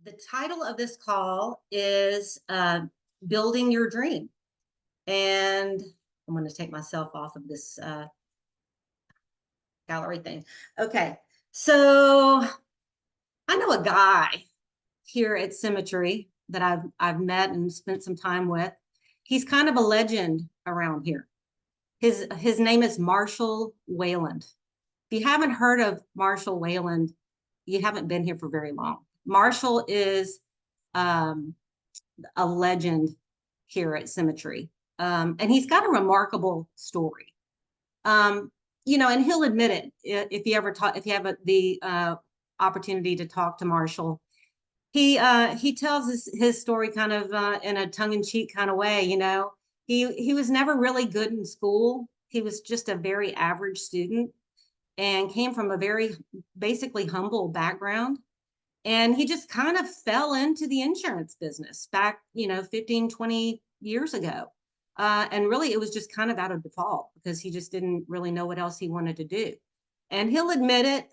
The title of this call is Building Your Dream. And I'm going to take myself off of this gallery thing. Okay. So I know a guy here at Symmetry that I've met and spent some time with. He's kind of a legend around here. His name is Marshall Wayland. If you haven't heard of Marshall Wayland, you haven't been here for very long. Marshall is um, a legend here at Symmetry. And he's got a remarkable story. Um, and he'll admit it if you ever talk, if you have the opportunity to talk to Marshall. He tells his story kind of in a tongue-in-cheek kind of way. He was never really good in school. He was just a very average student and came from a very basically humble background. And he just kind of fell into the insurance business back 15, 20 years ago. And really it was just kind of out of default because he just didn't really know what else he wanted to do. And he'll admit it.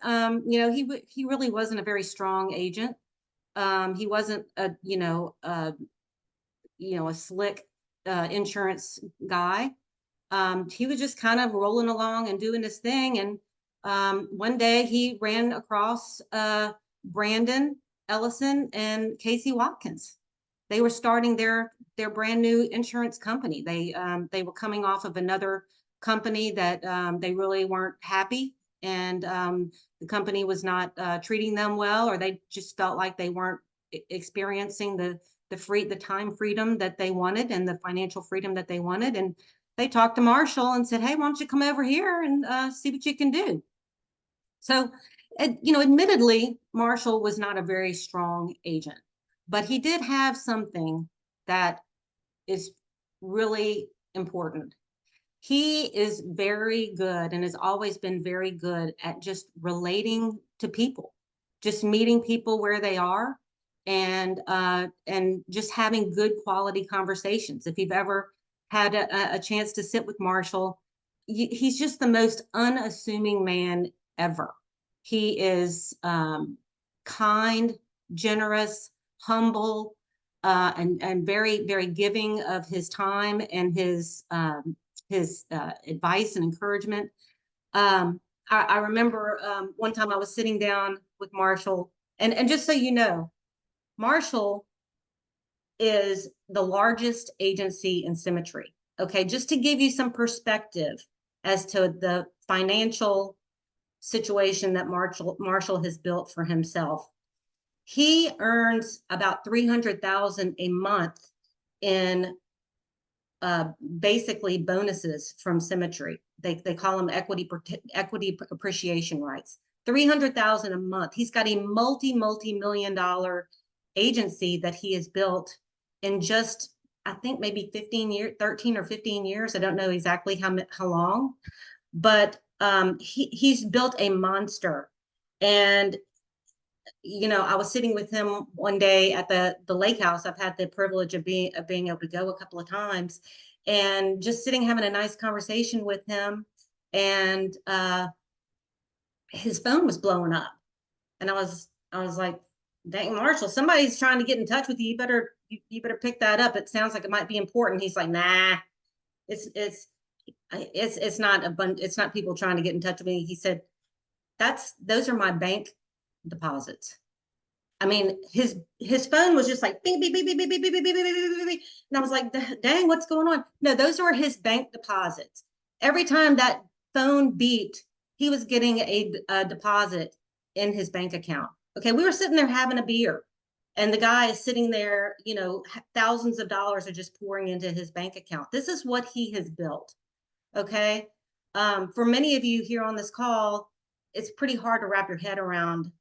He really wasn't a very strong agent. He wasn't a slick insurance guy. He was just kind of rolling along and doing his thing. And one day he ran across Brandon Ellison and Casey Watkins. They were starting their brand new insurance company. They were coming off of another company that they really weren't happy, and the company was not treating them well, or they just felt like they weren't experiencing the time freedom that they wanted and the financial freedom that they wanted. And they talked to Marshall and said, "Hey, why don't you come over here and see what you can do?" So, admittedly, Marshall was not a very strong agent, but he did have something that is really important. He is very good and has always been very good at just relating to people, just meeting people where they are, and just having good quality conversations. If you've ever had a chance to sit with Marshall, he's just the most unassuming man ever. He is kind, generous, humble, and very, very giving of his time and his advice and encouragement. I remember one time I was sitting down with Marshall, and just so you know, Marshall is the largest agency in Symmetry. Okay, just to give you some perspective as to the financial situation that Marshall has built for himself. He earns about $300,000 a month in basically bonuses from Symmetry. They call them equity appreciation rights. $300,000 a month. He's got a multi-million-dollar agency that he has built in just, I think, maybe 15 years, 13 or 15 years. I don't know exactly how long, but he's built a monster. And I was sitting with him one day at the lake house. I've had the privilege of being able to go a couple of times, and just sitting having a nice conversation with him. And his phone was blowing up, and I was like, "Dang, Marshall, somebody's trying to get in touch with you. You better pick that up. It sounds like it might be important." He's like, "Nah, it's not people trying to get in touch with me." He said, "Those are my bank deposits." I mean, his phone was just like beep, beep, beep, beep, beep, beep, beep, beep, beep, beep, beep, beep. And I was like, "Dang, what's going on?" No, those are his bank deposits. Every time that phone beeped, he was getting a deposit in his bank account. Okay, we were sitting there having a beer, and the guy is sitting there, thousands of dollars are just pouring into his bank account. This is what he has built. Okay. For many of you here on this call, it's pretty hard to wrap your head around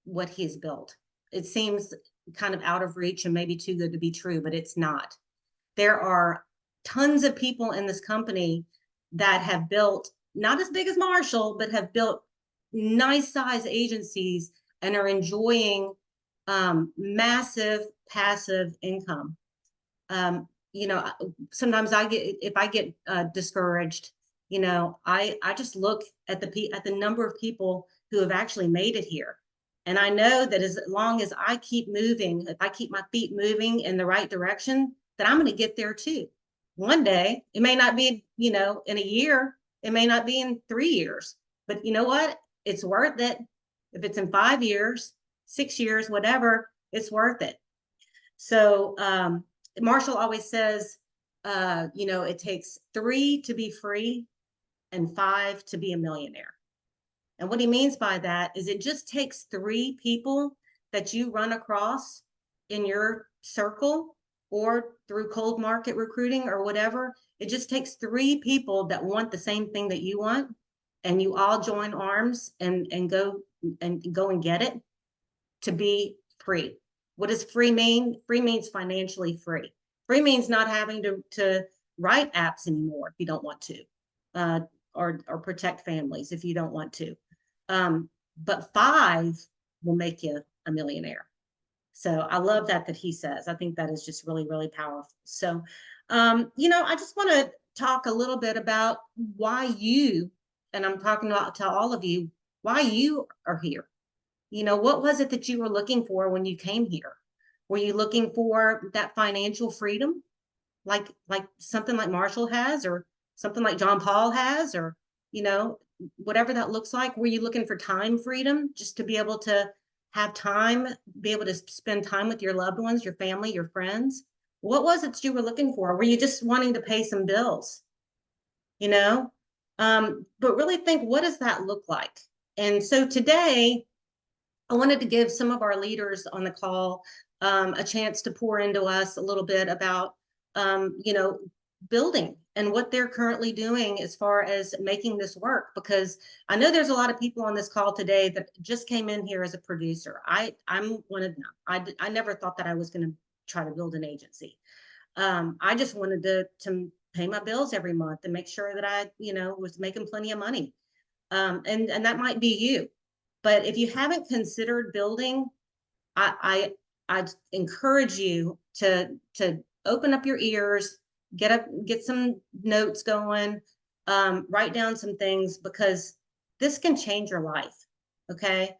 what he's built. It seems kind of out of reach and maybe too good to be true, but it's not. There are tons of people in this company that have built, not as big as Marshall, but have built nice size agencies and are enjoying massive passive income. Sometimes if I get discouraged, I just look at the number of people who have actually made it here. And I know that as long as I keep moving, if I keep my feet moving in the right direction, that I'm going to get there too. One day, it may not be, in a year, it may not be in 3 years, but you know what? It's worth it. If it's in 5 years, 6 years, whatever, it's worth it. So Marshall always says, it takes 3 to be free and 5 to be a millionaire. And what he means by that is it just takes 3 people that you run across in your circle or through cold market recruiting or whatever. It just takes 3 people that want the same thing that you want, and you all join arms and go and get it to be free. What does free mean? Free means financially free. Free means not having to write apps anymore if you don't want to, uh, or protect families if you don't want to. But 5 will make you a millionaire. So I love that he says. I think that is just really, really powerful. So, I just want to talk a little bit about why you, and I'm talking about to all of you, why you are here. What was it that you were looking for when you came here? Were you looking for that financial freedom, like something like Marshall has, or something like John Paul has, or you know, whatever that looks like? Were you looking for time freedom, just to be able to have time, be able to spend time with your loved ones, your family, your friends? What was it you were looking for? Were you just wanting to pay some bills? You know, but really think, what does that look like? And so today, I wanted to give some of our leaders on the call a chance to pour into us a little bit about, building and what they're currently doing as far as making this work. Because I know there's a lot of people on this call today that just came in here as a producer. I'm one of them. I never thought that I was going to try to build an agency. I just wanted to pay my bills every month and make sure that I, was making plenty of money. And that might be you. But if you haven't considered building, I encourage you to open up your ears, get some notes going, write down some things, because this can change your life. Okay.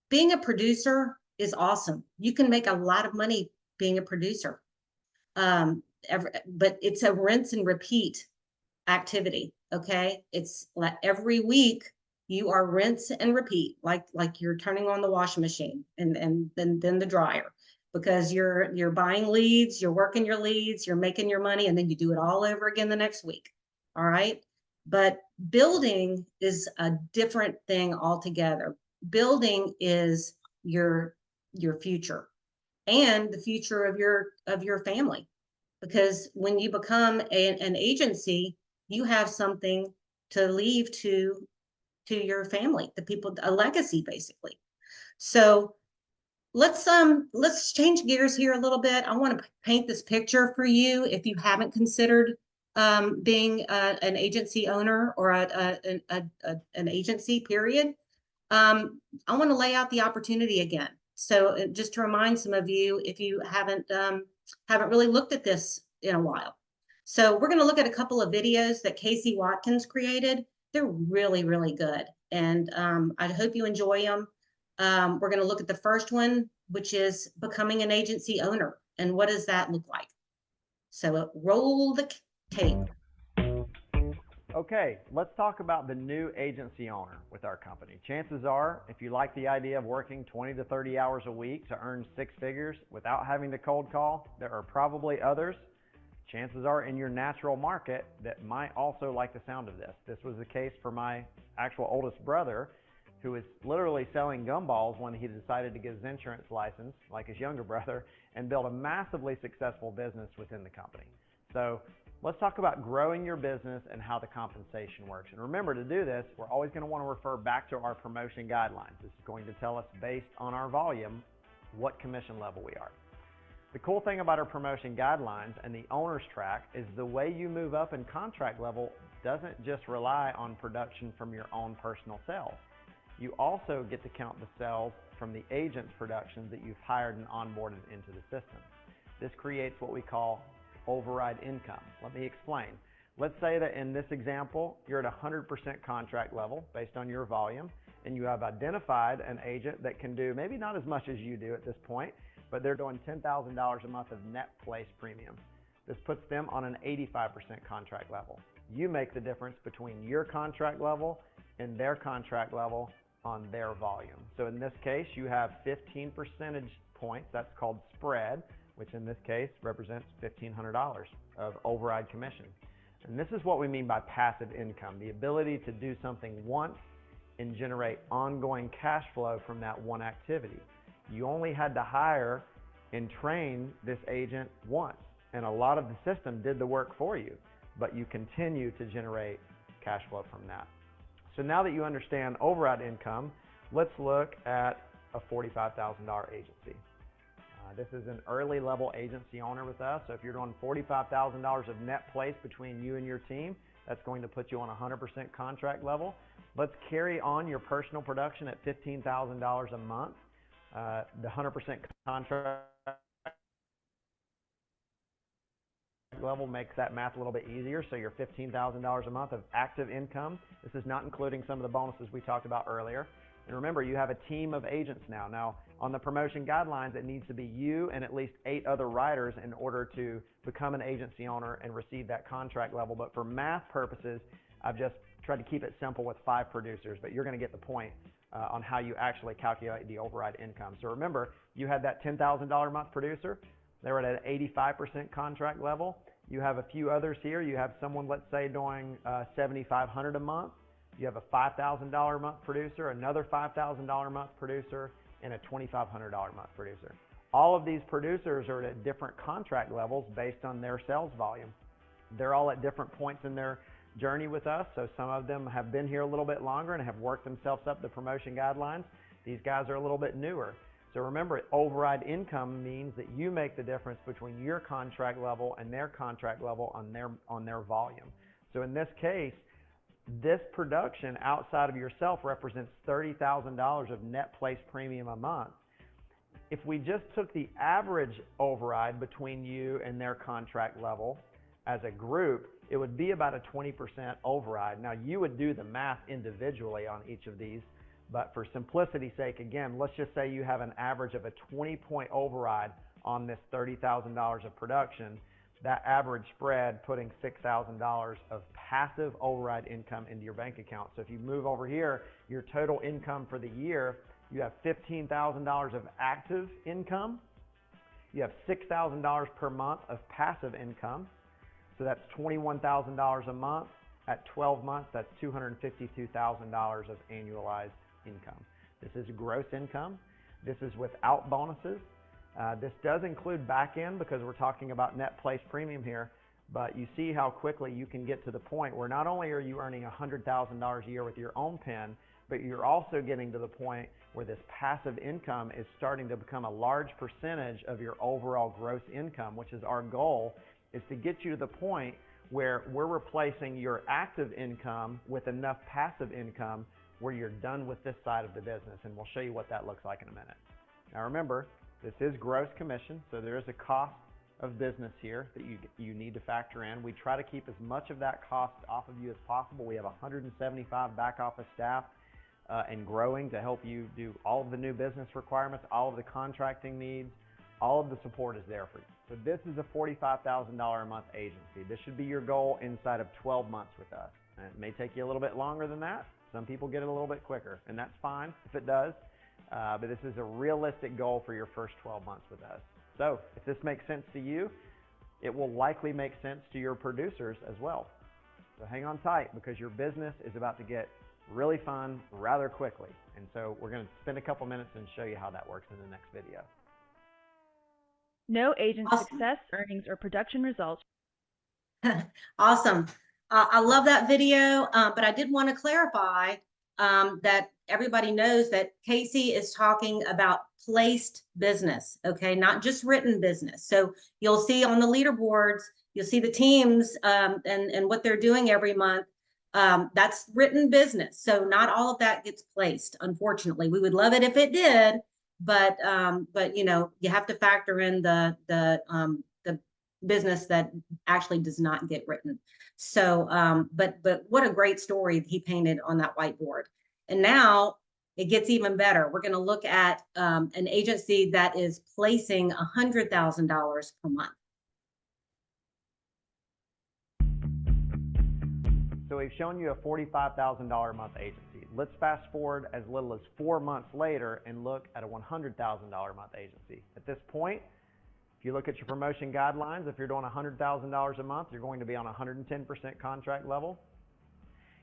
Being a producer is awesome. You can make a lot of money being a producer. But it's a rinse and repeat activity. Okay. It's like every week you are rinse and repeat, like you're turning on the washing machine and then the dryer, because you're buying leads, you're working your leads, you're making your money, and then you do it all over again the next week. All right. But building is a different thing altogether. Building is your future and the future of your family, because when you become an agency, you have something to leave to your family, the people, a legacy basically. So let's change gears here a little bit. I want to paint this picture for you if you haven't considered being an agency owner or an agency period. I want to lay out the opportunity again. So just to remind some of you, if you haven't really looked at this in a while. So we're going to look at a couple of videos that Casey Watkins created. They're really, really good. And I hope you enjoy them. We're going to look at the first one, which is becoming an agency owner. And what does that look like? So roll the tape. Okay, let's talk about the new agency owner with our company. Chances are, if you like the idea of working 20 to 30 hours a week to earn 6 figures without having to cold call, there are probably others. Chances are in your natural market that might also like the sound of this. This was the case for my actual oldest brother, who was literally selling gumballs when he decided to get his insurance license, like his younger brother, and build a massively successful business within the company. So let's talk about growing your business and how the compensation works. And remember, to do this, we're always going to want to refer back to our promotion guidelines. This is going to tell us, based on our volume, what commission level we are. The cool thing about our promotion guidelines and the owner's track is the way you move up in contract level doesn't just rely on production from your own personal sales. You also get to count the sales from the agent's production that you've hired and onboarded into the system. This creates what we call override income. Let me explain. Let's say that in this example, you're at 100% contract level based on your volume, and you have identified an agent that can do maybe not as much as you do at this point, but they're doing $10,000 a month of net place premium. This puts them on an 85% contract level. You make the difference between your contract level and their contract level on their volume. So in this case, you have 15 percentage points. That's called spread, which in this case represents $1,500 of override commission. And this is what we mean by passive income, the ability to do something once and generate ongoing cash flow from that one activity. You only had to hire and train this agent once, and a lot of the system did the work for you, but you continue to generate cash flow from that. So now that you understand override income, let's look at a $45,000 agency. This is an early level agency owner with us. So if you're doing $45,000 of net place between you and your team, that's going to put you on a 100% contract level. Let's carry on your personal production at $15,000 a month. The 100% contract level makes that math a little bit easier. So your $15,000 a month of active income. This is not including some of the bonuses we talked about earlier. And remember, you have a team of agents now. Now, on the promotion guidelines, it needs to be you and at least 8 other writers in order to become an agency owner and receive that contract level. But for math purposes, I've just tried to keep it simple with 5 producers, but you're going to get the point on how you actually calculate the override income. So remember, you had that $10,000 a month producer. They were at an 85% contract level. You have a few others here. You have someone, let's say, doing $7,500 a month. You have a $5,000 a month producer, another $5,000 a month producer, and a $2,500 a month producer. All of these producers are at different contract levels based on their sales volume. They're all at different points in their journey with us. So some of them have been here a little bit longer and have worked themselves up the promotion guidelines. These guys are a little bit newer. So remember, override income means that you make the difference between your contract level and their contract level on their volume. So in this case, this production outside of yourself represents $30,000 of net place premium a month. If we just took the average override between you and their contract level as a group, it would be about a 20% override. Now, you would do the math individually on each of these, but for simplicity's sake, again, let's just say you have an average of a 20-point override on this $30,000 of production. That average spread putting $6,000 of passive override income into your bank account. So if you move over here, your total income for the year, you have $15,000 of active income. You have $6,000 per month of passive income. So that's $21,000 a month. At 12 months, that's $252,000 of annualized income. This is gross income. This is without bonuses. This does include back end because we're talking about net place premium here, but you see how quickly you can get to the point where not only are you earning $100,000 a year with your own pen, but you're also getting to the point where this passive income is starting to become a large percentage of your overall gross income, which is our goal, is to get you to the point where we're replacing your active income with enough passive income where you're done with this side of the business. And we'll show you what that looks like in a minute. Now remember, this is gross commission, so there is a cost of business here that you need to factor in. We try to keep as much of that cost off of you as possible. We have 175 back office staff and growing to help you do all of the new business requirements, all of the contracting needs, all of the support is there for you. So this is a $45,000 a month agency. This should be your goal inside of 12 months with us. And it may take you a little bit longer than that. Some people get it a little bit quicker, and that's fine if it does. But this is a realistic goal for your first 12 months with us. So if this makes sense to you, it will likely make sense to your producers as well. So hang on tight because your business is about to get really fun rather quickly. And so we're going to spend a couple minutes and show you how that works in the next video. No agent Awesome. success, earnings, or production results. Awesome. I love that video, but I did want to clarify that everybody knows that Casey is talking about placed business, okay, not just written business. So you'll see on the leaderboards, you'll see the teams and what they're doing every month. That's written business. So not all of that gets placed, unfortunately. We would love it if it did, but you know, you have to factor in the business that actually does not get written. So, but what a great story he painted on that whiteboard. And now it gets even better. We're going to look at an agency that is placing $100,000 per month. So we've shown you a $45,000 a month agency. Let's fast forward as little as 4 months later and look at a $100,000 a month agency. At this point, if you look at your promotion guidelines, if you're doing $100,000 a month, you're going to be on 110% contract level.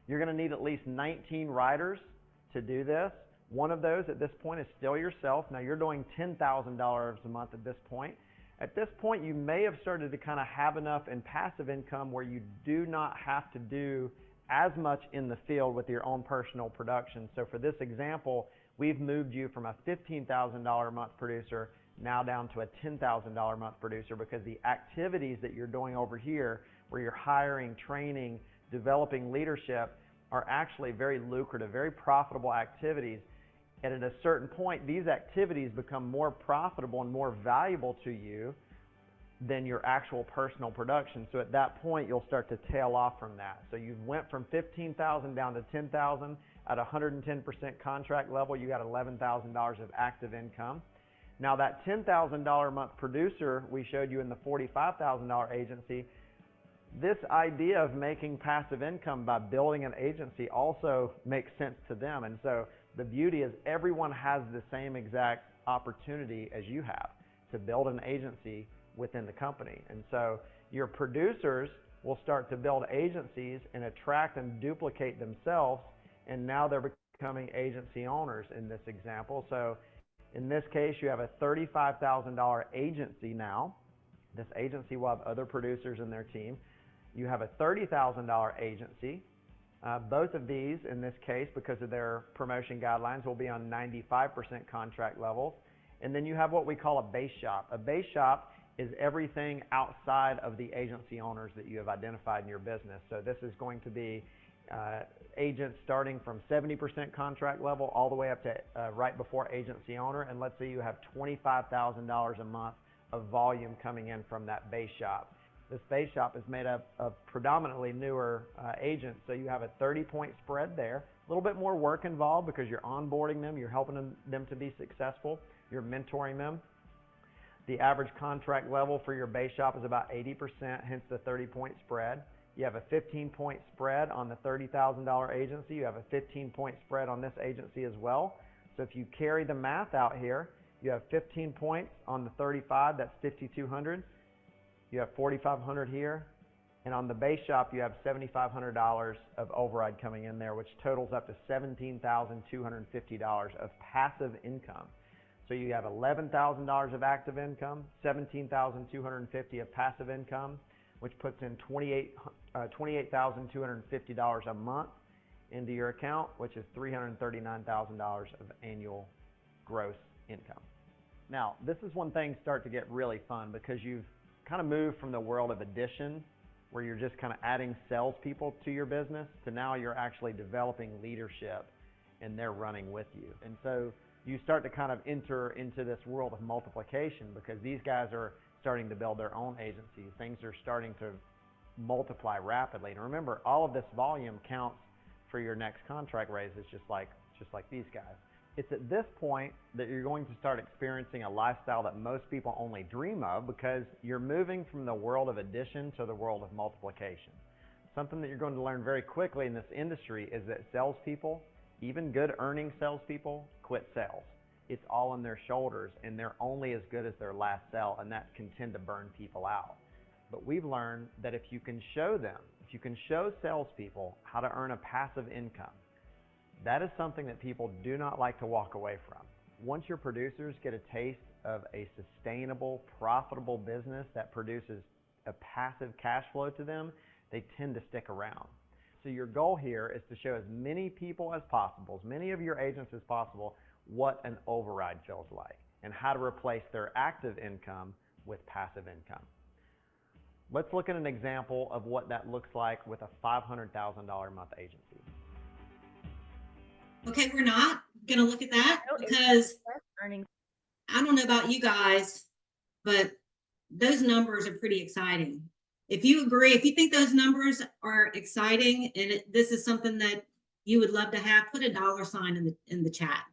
You're going to need at least 19 writers to do this. One of those at this point is still yourself. Now you're doing $10,000 a month at this point. At this point, you may have started to kind of have enough in passive income where you do not have to do as much in the field with your own personal production. So for this example, we've moved you from a $15,000 a month producer now down to a $10,000 a month producer, because the activities that you're doing over here, where you're hiring, training, developing leadership, are actually very lucrative, very profitable activities. And at a certain point, these activities become more profitable and more valuable to you than your actual personal production. So at that point, you'll start to tail off from that. So you went from 15,000 down to 10,000 at 110% contract level. You got $11,000 of active income. Now that $10,000 a month producer we showed you in the $45,000 agency, this idea of making passive income by building an agency also makes sense to them. And so the beauty is everyone has the same exact opportunity as you have to build an agency within the company. And so your producers will start to build agencies and attract and duplicate themselves, and now they're becoming agency owners in this example. So in this case, you have a $35,000 agency now. This agency will have other producers in their team. You have a $30,000 agency. Both of these, in this case, because of their promotion guidelines, will be on 95% contract levels. And then you have what we call a base shop. A base shop is everything outside of the agency owners that you have identified in your business. So this is going to be agents starting from 70% contract level all the way up to right before agency owner. And let's say you have $25,000 a month of volume coming in from that base shop. This base shop is made up of predominantly newer agents, so you have a 30-point spread there. A little bit more work involved because you're onboarding them, you're helping them to be successful, you're mentoring them. The average contract level for your base shop is about 80%, hence the 30-point spread. You have a 15-point spread on the $30,000 agency. You have a 15-point spread on this agency as well. So if you carry the math out here, you have 15 points on the 35, that's 5,200. You have 4,500 here, and on the base shop you have $7,500 of override coming in there, which totals up to $17,250 of passive income. So you have $11,000 of active income, $17,250 of passive income, which puts in $28,250 a month into your account, which is $339,000 of annual gross income. Now, this is when things start to get really fun, because you've kind of moved from the world of addition, where you're just kind of adding salespeople to your business, to now you're actually developing leadership and they're running with you. And so you start to kind of enter into this world of multiplication, because these guys are starting to build their own agencies. Things are starting to multiply rapidly. And remember, all of this volume counts for your next contract raises, just like these guys. It's at this point that you're going to start experiencing a lifestyle that most people only dream of, because you're moving from the world of addition to the world of multiplication. Something that you're going to learn very quickly in this industry is that salespeople, even good earning salespeople, quit sales. It's all on their shoulders, and they're only as good as their last sale, and that can tend to burn people out. But we've learned that if you can show salespeople how to earn a passive income, that is something that people do not like to walk away from. Once your producers get a taste of a sustainable, profitable business that produces a passive cash flow to them, they tend to stick around. So your goal here is to show as many people as possible, as many of your agents as possible, what an override feels like and how to replace their active income with passive income. Let's look at an example of what that looks like with a $500,000 a month agency. Okay, we're not going to look at that, because earnings. I don't know about you guys, but those numbers are pretty exciting. If you agree, if you think those numbers are exciting and this is something that you would love to have, put a $sign in the chat.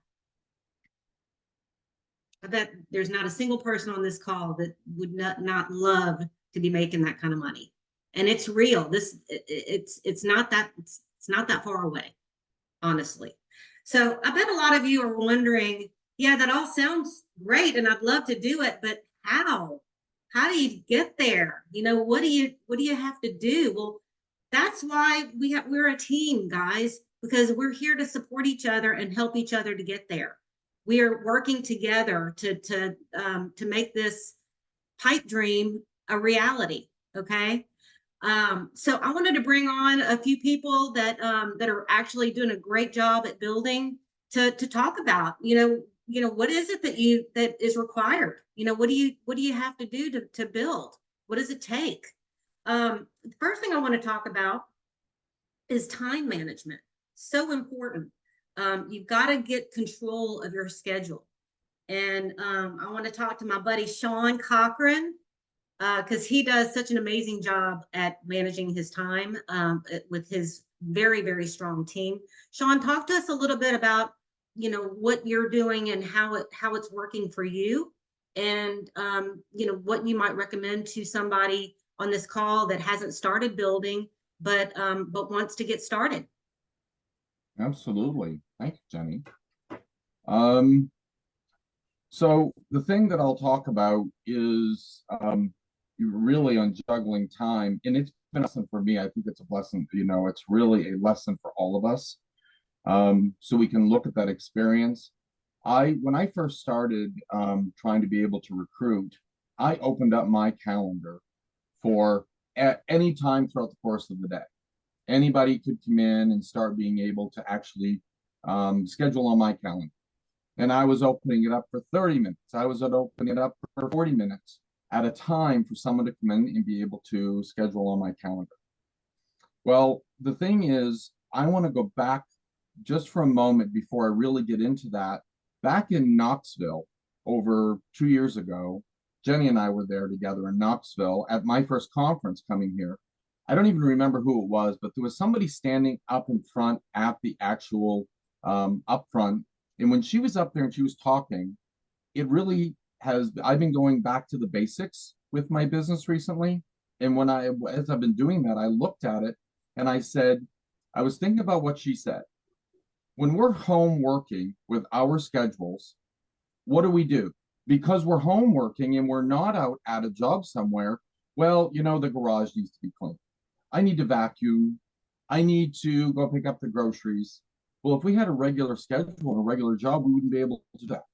I bet there's not a single person on this call that would not love to be making that kind of money. And it's real. It's not that far away, honestly. So I bet a lot of you are wondering, yeah, that all sounds great and I'd love to do it, but how? How do you get there? You know, what do you have to do? Well, that's why we're a team, guys, because we're here to support each other and help each other to get there. We are working together to make this pipe dream a reality. Okay. So I wanted to bring on a few people that are actually doing a great job at building to talk about, what is it that is required? What do you have to do to build? What does it take? The first thing I want to talk about is time management. So important. You've got to get control of your schedule. And I want to talk to my buddy Sean Cochran, because he does such an amazing job at managing his time with his very, very strong team. Sean, talk to us a little bit about, what you're doing and how it's working for you, and what you might recommend to somebody on this call that hasn't started building, but wants to get started. Absolutely. Thank you, Jenny. So the thing that I'll talk about is really on juggling time, and it's been a lesson for me. I think it's a lesson, it's really a lesson for all of us. So we can look at that experience. When I first started trying to be able to recruit, I opened up my calendar for at any time throughout the course of the day. Anybody could come in and start being able to actually schedule on my calendar. And I was opening it up for 30 minutes. I was opening it up for 40 minutes at a time for someone to come in and be able to schedule on my calendar. Well, the thing is, I want to go back just for a moment before I really get into that. Back in Knoxville, over 2 years ago, Jenny and I were there together in Knoxville at my first conference coming here. I don't even remember who it was, but there was somebody standing up in front at the actual up front. And when she was up there and she was talking, it really I've been going back to the basics with my business recently. And as I've been doing that, I looked at it and I said, I was thinking about what she said. When we're home working with our schedules, what do? Because we're home working and we're not out at a job somewhere, well, the garage needs to be cleaned. I need to vacuum. I need to go pick up the groceries. Well, if we had a regular schedule and a regular job, we wouldn't be able to do that.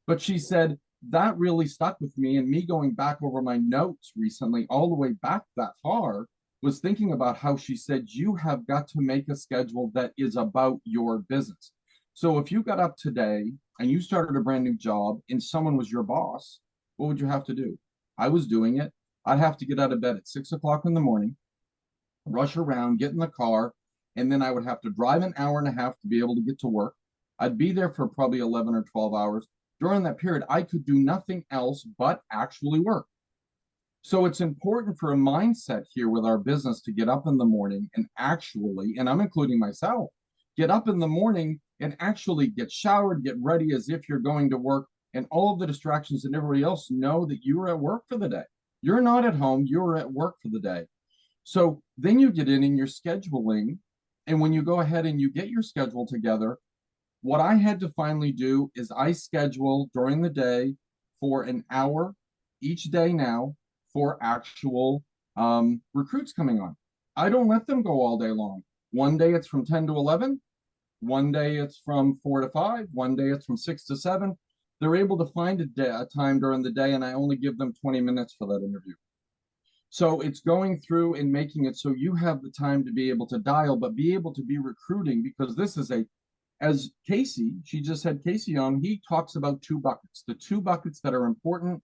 But she said, that really stuck with me, and me going back over my notes recently, all the way back that far, was thinking about how she said, you have got to make a schedule that is about your business. So if you got up today and you started a brand new job and someone was your boss, what would you have to do? I was doing it. I'd have to get out of bed at 6 o'clock in the morning, rush around, get in the car, and then I would have to drive an hour and a half to be able to get to work. I'd be there for probably 11 or 12 hours. During that period, I could do nothing else but actually work. So it's important for a mindset here with our business to get up in the morning and actually, and I'm including myself, get up in the morning and actually get showered, get ready as if you're going to work, and all of the distractions and everybody else know that you are at work for the day. You're not at home, you're at work for the day. So then you get in and you're scheduling. And when you go ahead and you get your schedule together, what I had to finally do is I schedule during the day for an hour each day now for actual recruits coming on. I don't let them go all day long. One day it's from 10 to 11. One day it's from 4 to 5. One day it's from 6 to 7. They're able to find a time during the day, and I only give them 20 minutes for that interview. So it's going through and making it so you have the time to be able to dial, but be able to be recruiting, because this is as Casey, she just had Casey on, he talks about 2 buckets, the 2 buckets that are important,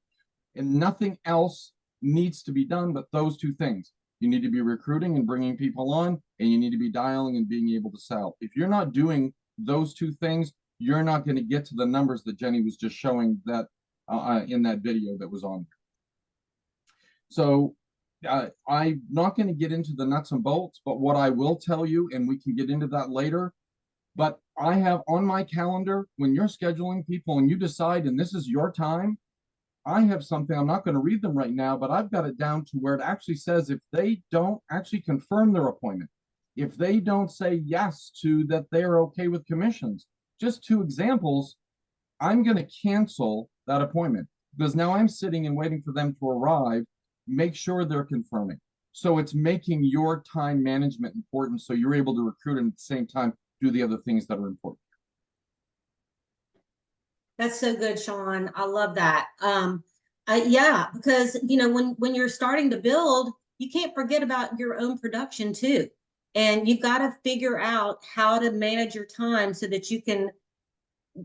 and nothing else needs to be done but those 2 things. You need to be recruiting and bringing people on, and you need to be dialing and being able to sell. If you're not doing those 2 things, you're not going to get to the numbers that Jenny was just showing that in that video that was on there. So I'm not going to get into the nuts and bolts, but what I will tell you, and we can get into that later, but I have on my calendar, when you're scheduling people and you decide, and this is your time, I have something, I'm not going to read them right now, but I've got it down to where it actually says if they don't actually confirm their appointment, if they don't say yes to that they're okay with commissions, just two examples, I'm going to cancel that appointment because now I'm sitting and waiting for them to arrive, make sure they're confirming. So it's making your time management important so you're able to recruit and at the same time do the other things that are important. That's so good, Sean. I love that. Yeah, because you know, when you're starting to build, you can't forget about your own production too. And you've got to figure out how to manage your time so that you can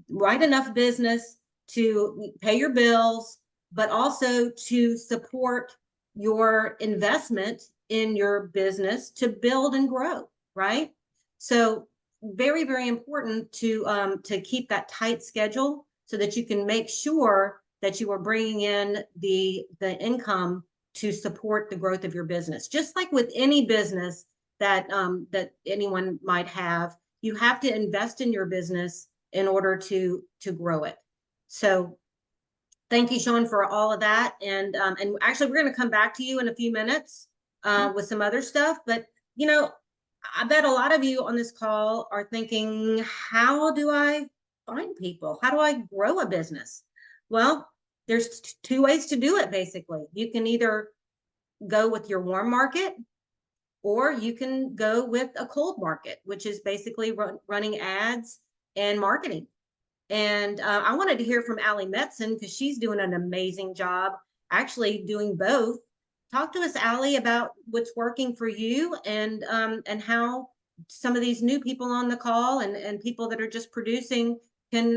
write enough business to pay your bills, but also to support your investment in your business to build and grow, right? So very, very important to keep that tight schedule so that you can make sure that you are bringing in the income to support the growth of your business. Just like with any business that that anyone might have, you have to invest in your business in order to grow it. So thank you, Sean, for all of that. And actually, we're going to come back to you in a few minutes with some other stuff. But you know, I bet a lot of you on this call are thinking, how do I find people? How do I grow a business? Well, there's two ways to do it, basically. You can either go with your warm market, or you can go with a cold market, which is basically running ads and marketing. And I wanted to hear from Allie Metzen because she's doing an amazing job actually doing both. Talk to us, Allie, about what's working for you and how some of these new people on the call and people that are just producing can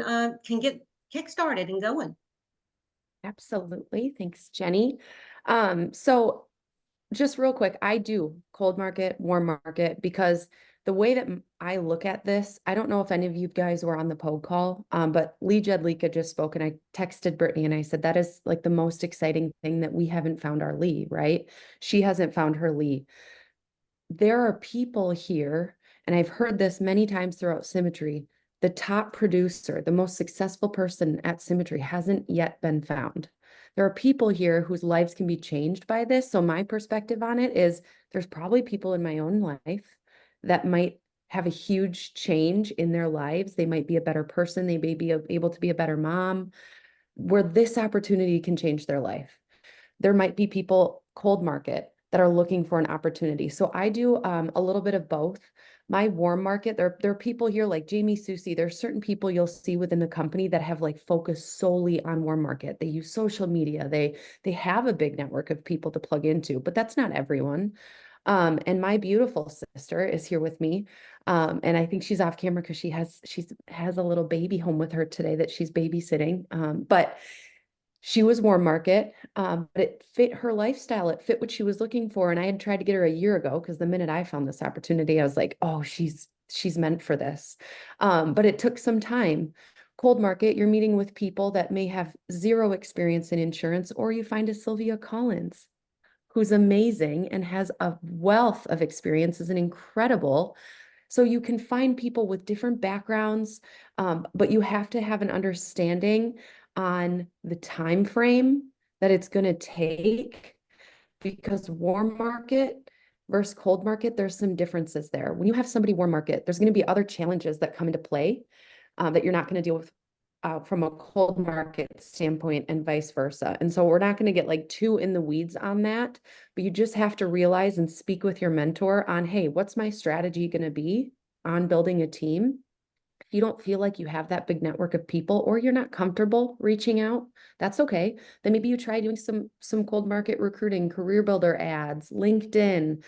get kickstarted and going. Absolutely. Thanks, Jenny. So just real quick, I do cold market, warm market, because the way that I look at this, I don't know if any of you guys were on the POG call, but Lee Jedlicka just spoke and I texted Brittany and I said, that is like the most exciting thing that we haven't found our Lee, right? She hasn't found her Lee. There are people here, and I've heard this many times throughout Symmetry, the top producer, the most successful person at Symmetry hasn't yet been found. There are people here whose lives can be changed by this. So my perspective on it is there's probably people in my own life that might have a huge change in their lives. They might be a better person. They may be able to be a better mom, where this opportunity can change their life. There might be people cold market that are looking for an opportunity. So I do a little bit of both. My warm market, there are people here like Jamie Susie. There's certain people you'll see within the company that have like focused solely on warm market. They use social media. They have a big network of people to plug into, but that's not everyone. And my beautiful sister is here with me. And I think she's off camera because she has a little baby home with her today that she's babysitting. But she was warm market, but it fit her lifestyle. It fit what she was looking for. And I had tried to get her a year ago because the minute I found this opportunity, I was like, oh, she's meant for this. But it took some time. Cold market, you're meeting with people that may have zero experience in insurance, or you find a Sylvia Collins who's amazing and has a wealth of experience, is an incredible. So you can find people with different backgrounds, but you have to have an understanding on the time frame that it's going to take, because warm market versus cold market, there's some differences there. When you have somebody warm market, there's going to be other challenges that come into play that you're not going to deal with from a cold market standpoint, and vice versa. And so we're not going to get like too in the weeds on that, but you just have to realize and speak with your mentor on, hey, what's my strategy going to be on building a team? If you don't feel like you have that big network of people, or you're not comfortable reaching out, that's okay. Then maybe you try doing some cold market recruiting, career builder ads, LinkedIn.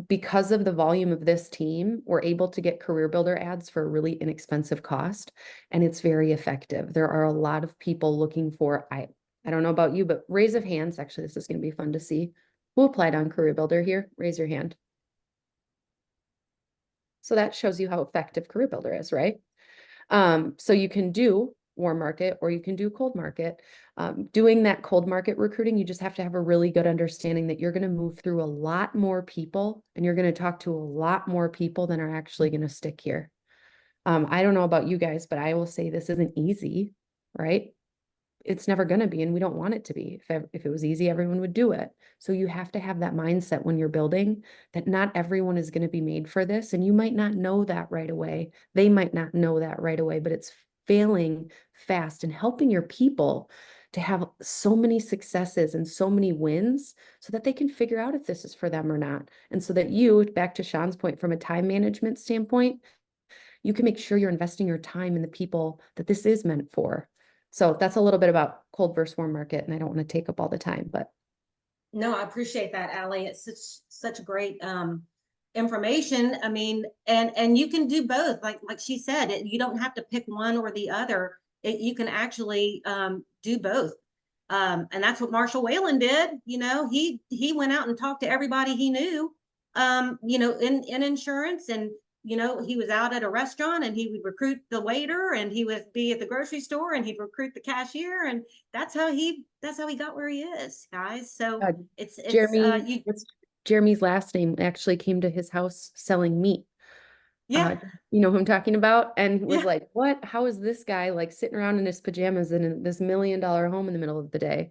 Because of the volume of this team, we're able to get career builder ads for a really inexpensive cost, and it's very effective. There are a lot of people looking for, I don't know about you, but raise of hands. Actually, this is going to be fun to see. Who applied on career builder here? Raise your hand. So that shows you how effective Career Builder is, right? So you can do warm market, or you can do cold market. Doing that cold market recruiting, you just have to have a really good understanding that you're going to move through a lot more people and you're going to talk to a lot more people than are actually going to stick here. I don't know about you guys, but I will say this isn't easy, right? It's never going to be, and we don't want it to be. If it was easy, everyone would do it. So you have to have that mindset when you're building that not everyone is going to be made for this. And you might not know that right away. They might not know that right away, but it's failing fast and helping your people to have so many successes and so many wins so that they can figure out if this is for them or not. And so that you, back to Sean's point, from a time management standpoint, you can make sure you're investing your time in the people that this is meant for. So that's a little bit about cold versus warm market, and I don't want to take up all the time, but. No, I appreciate that, Allie. It's such great information. I mean, and you can do both. Like she said, you don't have to pick one or the other. You can actually do both. And that's what Marshall Whalen did. You know, he went out and talked to everybody he knew, you know, in insurance. And you know, he was out at a restaurant and he would recruit the waiter, and he would be at the grocery store and he'd recruit the cashier, and that's how he got where he is, guys. So it's Jeremy, Jeremy's last name actually came to his house selling meat. yeah, You know who I'm talking about? And was yeah. like, what? How is this guy like sitting around in his pajamas in this $1 million home in the middle of the day?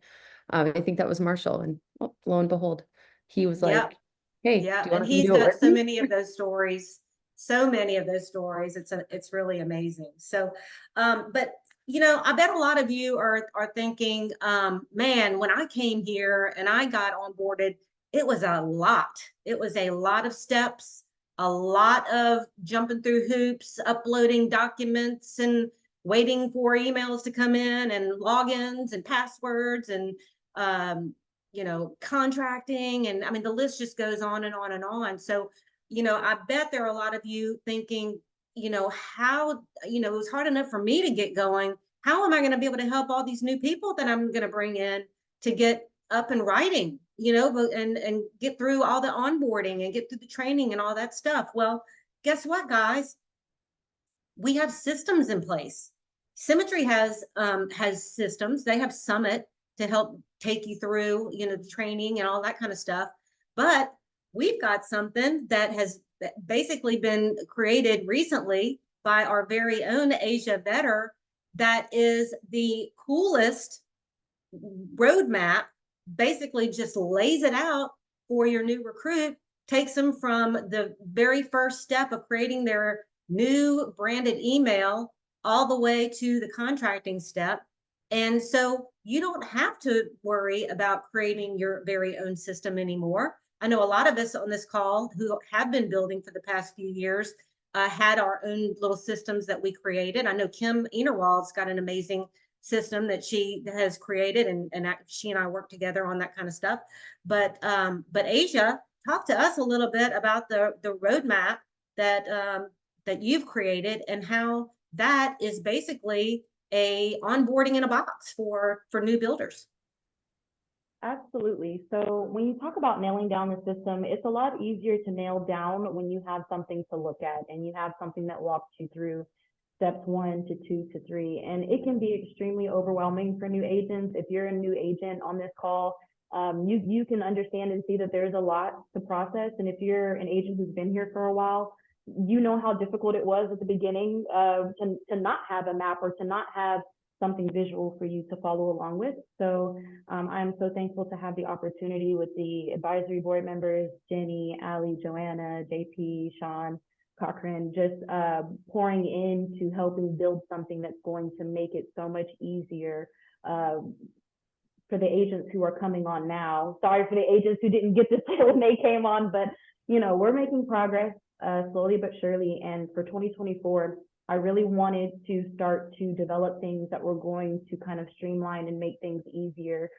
I think that was Marshall. And oh, lo and behold, he was Yeah. like, hey, Yeah, do you and want to he's do it got with so me? many of those stories, so many of those stories. It's really amazing. So, but you know, I bet a lot of you are thinking, man, when I came here and I got onboarded, it was a lot. It was a lot of steps, a lot of jumping through hoops, uploading documents, and waiting for emails to come in, and logins and passwords, and you know, contracting. And I mean, the list just goes on and on and on. So, you know, I bet there are a lot of you thinking, you know, how, you know, it was hard enough for me to get going. How am I going to be able to help all these new people that I'm going to bring in to get up and writing, you know, and get through all the onboarding and get through the training and all that stuff? Well, guess what, guys? We have systems in place. Symmetry has systems. They have Summit to help take you through, you know, the training and all that kind of stuff. But we've got something that has basically been created recently by our very own Asia Vetter, that is the coolest roadmap. Basically just lays it out for your new recruit, takes them from the very first step of creating their new branded email all the way to the contracting step. And so you don't have to worry about creating your very own system anymore. I know a lot of us on this call who have been building for the past few years had our own little systems that we created. I know Kim Enerwald's got an amazing system that she has created, and she and I work together on that kind of stuff. But Asia, talk to us a little bit about the roadmap that that you've created, and how that is basically a onboarding in a box for new builders. Absolutely. So when you talk about nailing down the system, it's a lot easier to nail down when you have something to look at and you have something that walks you through steps 1 to 2 to 3. And it can be extremely overwhelming for new agents. If you're a new agent on this call, you can understand and see that there's a lot to process. And if you're an agent who's been here for a while, you know how difficult it was at the beginning to not have a map or to not have something visual for you to follow along with. So I'm so thankful to have the opportunity with the advisory board members, Jenny, Allie, Joanna, JP, Sean, Cochran, just pouring into helping build something that's going to make it so much easier for the agents who are coming on now. Sorry for the agents who didn't get to say when they came on, but you know, we're making progress slowly but surely. And for 2024, I really wanted to start to develop things that were going to kind of streamline and make things easier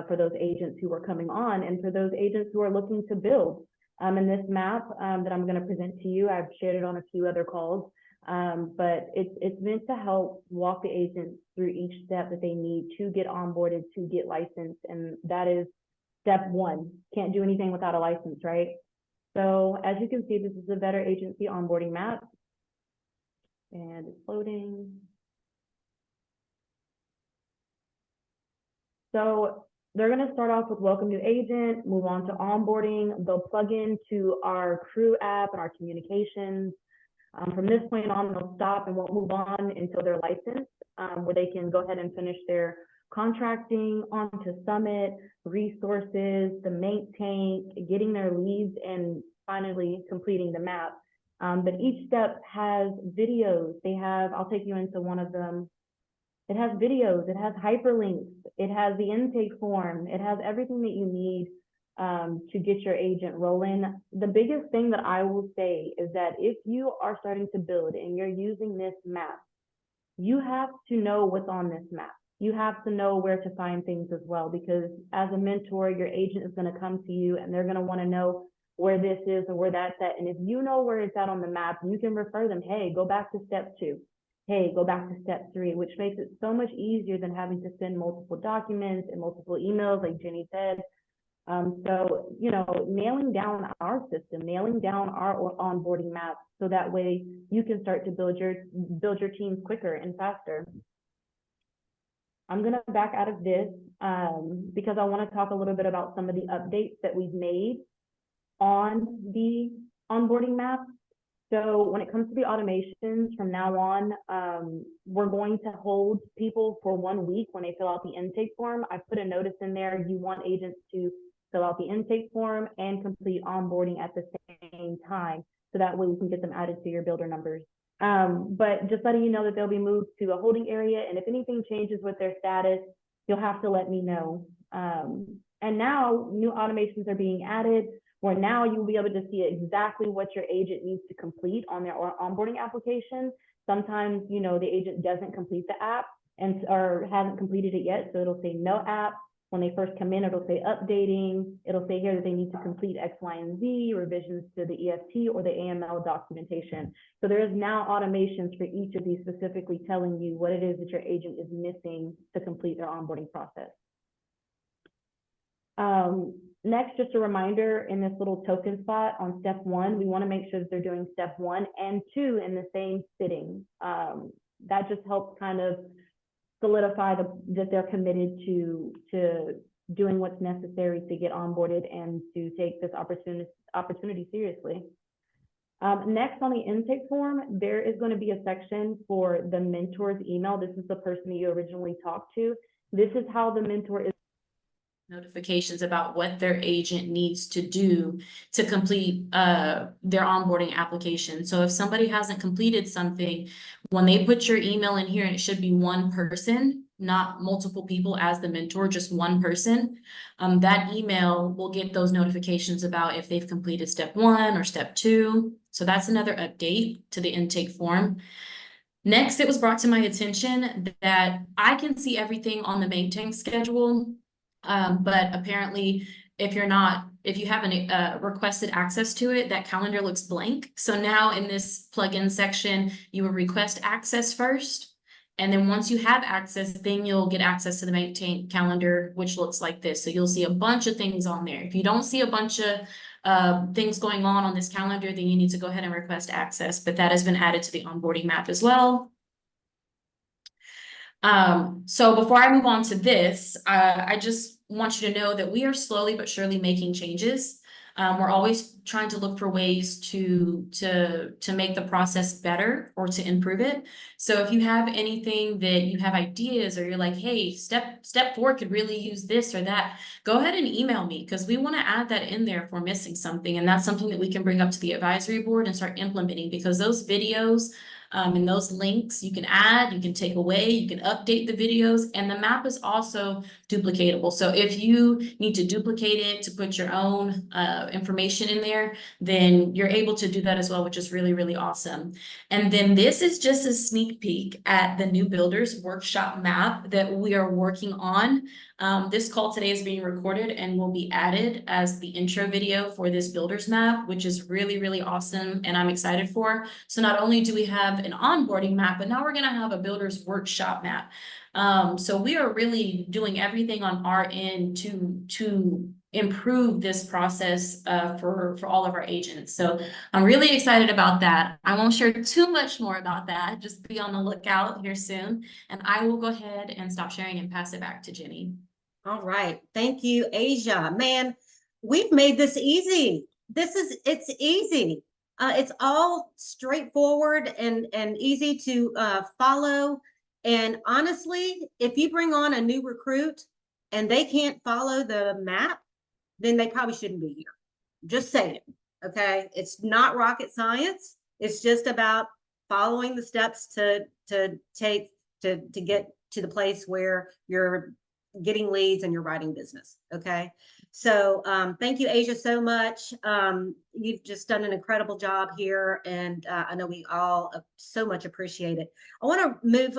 for those agents who are coming on and for those agents who are looking to build. And this map that I'm going to present to you, I've shared it on a few other calls, but it's meant to help walk the agents through each step that they need to get onboarded, to get licensed. And that is step 1. Can't do anything without a license, right? So as you can see, this is the Vetter Agency onboarding map. And it's loading. So they're gonna start off with welcome new agent, move on to onboarding. They'll plug into our crew app and our communications. From this point on, they'll stop and won't move on until they're licensed, where they can go ahead and finish their contracting onto Summit, resources, the Mate Tank, getting their leads, and finally completing the map. But each step has videos. I'll take you into one of them. It has videos, it has hyperlinks, it has the intake form, it has everything that you need to get your agent rolling. The biggest thing that I will say is that if you are starting to build and you're using this map, you have to know what's on this map. You have to know where to find things as well, because as a mentor, your agent is going to come to you and they're going to want to know where this is or where that's at. And if you know where it's at on the map, you can refer them, hey, go back to step 2. Hey, go back to step 3, which makes it so much easier than having to send multiple documents and multiple emails, like Jenny said. So, you know, nailing down our system, nailing down our onboarding map, so that way you can start to build your teams quicker and faster. I'm going to back out of this because I want to talk a little bit about some of the updates that we've made on the onboarding map. So when it comes to the automations, from now on, we're going to hold people for 1 week when they fill out the intake form. I put a notice in there. You want agents to fill out the intake form and complete onboarding at the same time, so that way we can get them added to your builder numbers. But just letting you know that they'll be moved to a holding area, and if anything changes with their status, you'll have to let me know. And now new automations are being added, where now you'll be able to see exactly what your agent needs to complete on their onboarding application. Sometimes, you know, the agent doesn't complete the app or hasn't completed it yet, so it'll say no app. When they first come in, it'll say updating. It'll say here that they need to complete X, Y, and Z, revisions to the EFT or the AML documentation. So there is now automations for each of these, specifically telling you what it is that your agent is missing to complete their onboarding process. Next, just a reminder, in this little token spot on step 1, we want to make sure that they're doing step 1 and 2 in the same sitting. That just helps kind of solidify that they're committed to doing what's necessary to get onboarded and to take this opportunity seriously. Next, on the intake form, there is going to be a section for the mentor's email. This is the person that you originally talked to. This is how the mentor is notifications about what their agent needs to do to complete their onboarding application. So if somebody hasn't completed something, when they put your email in here, and it should be one person, not multiple people as the mentor, just one person, that email will get those notifications about if they've completed step 1 or step 2. So that's another update to the intake form. Next, it was brought to my attention that I can see everything on the Mate Tank schedule. But apparently, if you haven't requested access to it, that calendar looks blank. So now in this plugin section, you will request access first. And then once you have access, then you'll get access to the Mate Tank calendar, which looks like this. So you'll see a bunch of things on there. If you don't see a bunch of things going on this calendar, then you need to go ahead and request access. But that has been added to the onboarding map as well. So before I move on to this, I just want you to know that we are slowly but surely making changes. We're always trying to look for ways to make the process better or to improve it. So if you have anything that you have ideas, or you're like, hey, step 4 could really use this or that, go ahead and email me, because we want to add that in there if we're missing something. And that's something that we can bring up to the advisory board and start implementing, because those videos and those links you can add, you can take away, you can update the videos, and the map is also duplicatable. So if you need to duplicate it to put your own information in there, then you're able to do that as well, which is really, really awesome. And then this is just a sneak peek at the new Builders Workshop map that we are working on. This call today is being recorded and will be added as the intro video for this Builders map, which is really, really awesome and I'm excited for. So not only do we have an onboarding map, but now we're going to have a Builders Workshop map. So we are really doing everything on our end to improve this process for all of our agents. So I'm really excited about that. I won't share too much more about that. Just be on the lookout here soon. And I will go ahead and stop sharing and pass it back to Jenny. All right. Thank you, Asia. Man, we've made this easy. It's easy. It's all straightforward and easy to follow. And honestly, if you bring on a new recruit and they can't follow the map, then they probably shouldn't be here. Just saying. Okay. It's not rocket science. It's just about following the steps to take to get to the place where you're getting leads and you're writing business. Okay. So thank you, Asia, so much. You've just done an incredible job here. And I know we all so much appreciate it. I want to move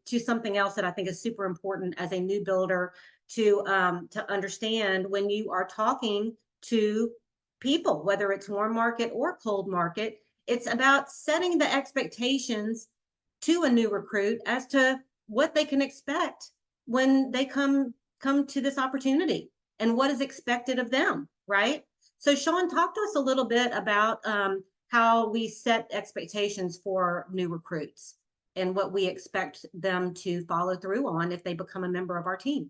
to something else that I think is super important as a new builder to understand when you are talking to people, whether it's warm market or cold market. It's about setting the expectations to a new recruit as to what they can expect when they come to this opportunity and what is expected of them, right? So Sean, talk to us a little bit about how we set expectations for new recruits and what we expect them to follow through on if they become a member of our team.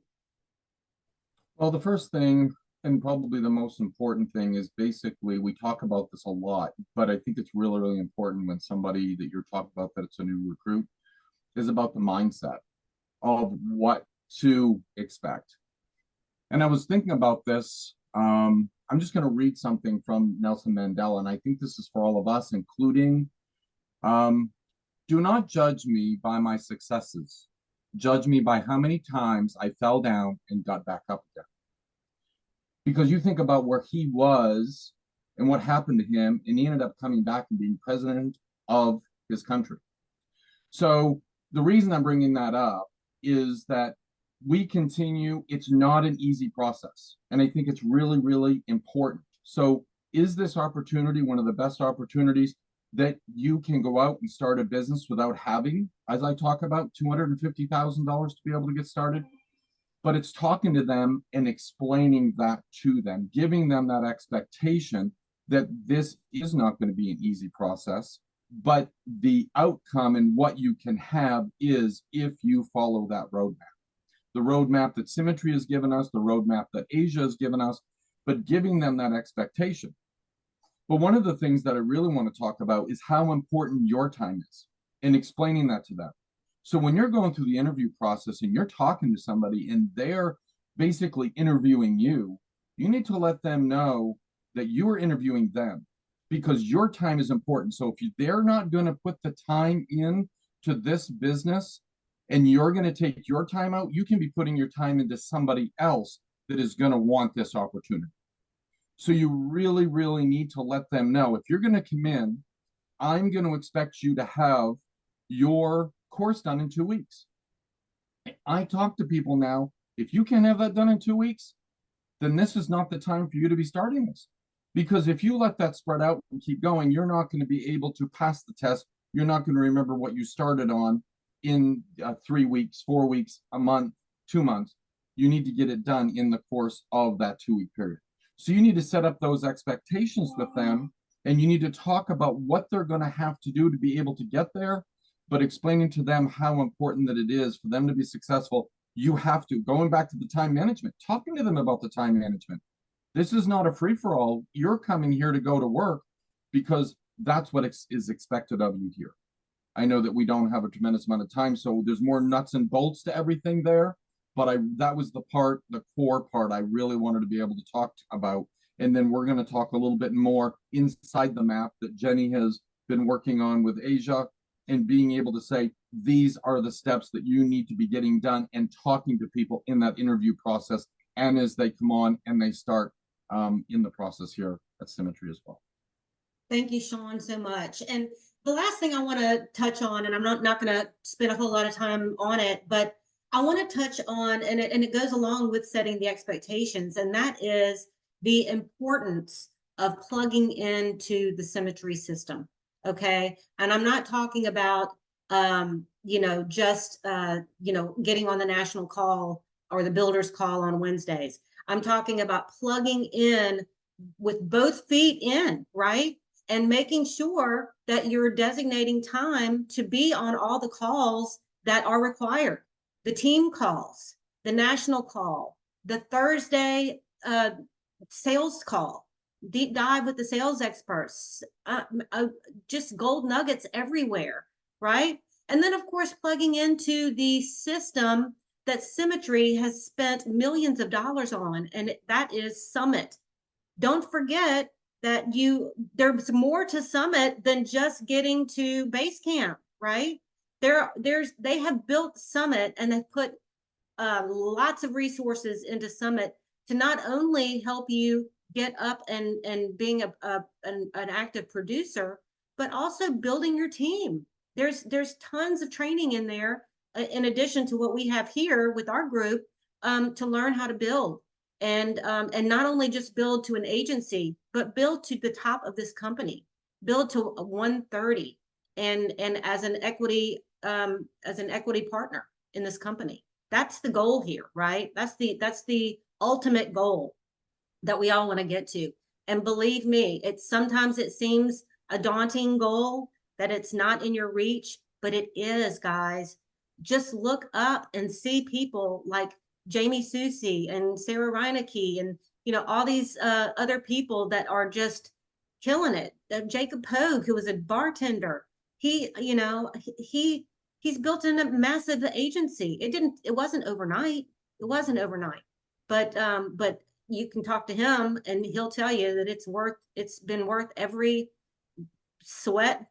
Well, the first thing, and probably the most important thing, is basically we talk about this a lot, but I think it's really, really important when somebody that you're talking about that it's a new recruit is about the mindset of what to expect. And I was thinking about this. I'm just going to read something from Nelson Mandela, and I think this is for all of us, including do not judge me by my successes. Judge me by how many times I fell down and got back up again. Because you think about where he was and what happened to him, and he ended up coming back and being president of his country. So the reason I'm bringing that up is that we continue, it's not an easy process. And I think it's really, really important. So is this opportunity one of the best opportunities that you can go out and start a business without having, as I talk about, $250,000 to be able to get started? But it's talking to them and explaining that to them, giving them that expectation that this is not going to be an easy process, but the outcome and what you can have is if you follow that roadmap. The roadmap that Symmetry has given us, the roadmap that Asia has given us, but giving them that expectation. But one of the things that I really want to talk about is how important your time is and explaining that to them. So when you're going through the interview process and you're talking to somebody and they're basically interviewing you, you need to let them know that you are interviewing them because your time is important. So if they're not going to put the time in to this business and you're going to take your time out, you can be putting your time into somebody else that is going to want this opportunity. So you really, really need to let them know, if you're going to come in, I'm going to expect you to have your course done in 2 weeks. I talk to people now, if you can't have that done in 2 weeks, then this is not the time for you to be starting this. Because if you let that spread out and keep going, you're not going to be able to pass the test. You're not going to remember what you started on in 3 weeks, 4 weeks, a month, 2 months. You need to get it done in the course of that 2-week period. So you need to set up those expectations with them, and you need to talk about what they're going to have to do to be able to get there, but explaining to them how important that it is for them to be successful. You have to, going back to the time management, talking to them about the time management. This is not a free-for-all. You're coming here to go to work because that's what is expected of you here. I know that we don't have a tremendous amount of time, so there's more nuts and bolts to everything there. But that was the core part I really wanted to be able to talk about. And then we're going to talk a little bit more inside the map that Jenny has been working on with Asia, and being able to say, these are the steps that you need to be getting done, and talking to people in that interview process and as they come on and they start in the process here at Symmetry as well. Thank you, Sean, so much. And the last thing I want to touch on, and I'm not going to spend a whole lot of time on it, but I want to touch on, and it goes along with setting the expectations, and that is the importance of plugging into the Symmetry system. Okay. And I'm not talking about, just, getting on the national call or the builder's call on Wednesdays. I'm talking about plugging in with both feet in, right? And making sure that you're designating time to be on all the calls that are required. The team calls, the national call, the Thursday sales call, deep dive with the sales experts, just gold nuggets everywhere, right? And then of course, plugging into the system that Symmetry has spent millions of dollars on, and that is Summit. Don't forget that there's more to Summit than just getting to Basecamp, right? They have built Summit and have put lots of resources into Summit to not only help you get up and being an active producer, but also building your team. There's tons of training in there, in addition to what we have here with our group, to learn how to build. And not only just build to an agency, but build to the top of this company, build to 130, and as an equity partner in this company. That's the goal here, right? That's the ultimate goal that we all want to get to. And believe me, sometimes it seems a daunting goal, that it's not in your reach, but it is, guys. Just look up and see people like Jamie Susie and Sarah Reineke, and all these other people that are just killing it. Jacob Pogue, who was a bartender, he's built in a massive agency. It wasn't overnight. But you can talk to him and he'll tell you that it's been worth every sweat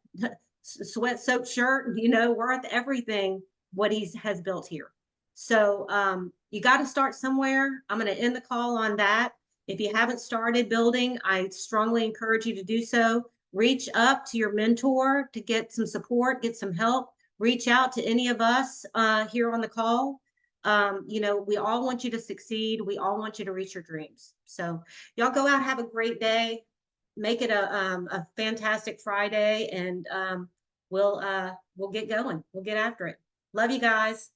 soaked shirt, worth everything what has built here. So you got to start somewhere. I'm going to end the call on that. If you haven't started building, I strongly encourage you to do so. Reach up to your mentor to get some support, get some help. Reach out to any of us here on the call. We all want you to succeed. We all want you to reach your dreams. So y'all go out, have a great day. Make it a fantastic Friday, and we'll get going. We'll get after it. Love you guys.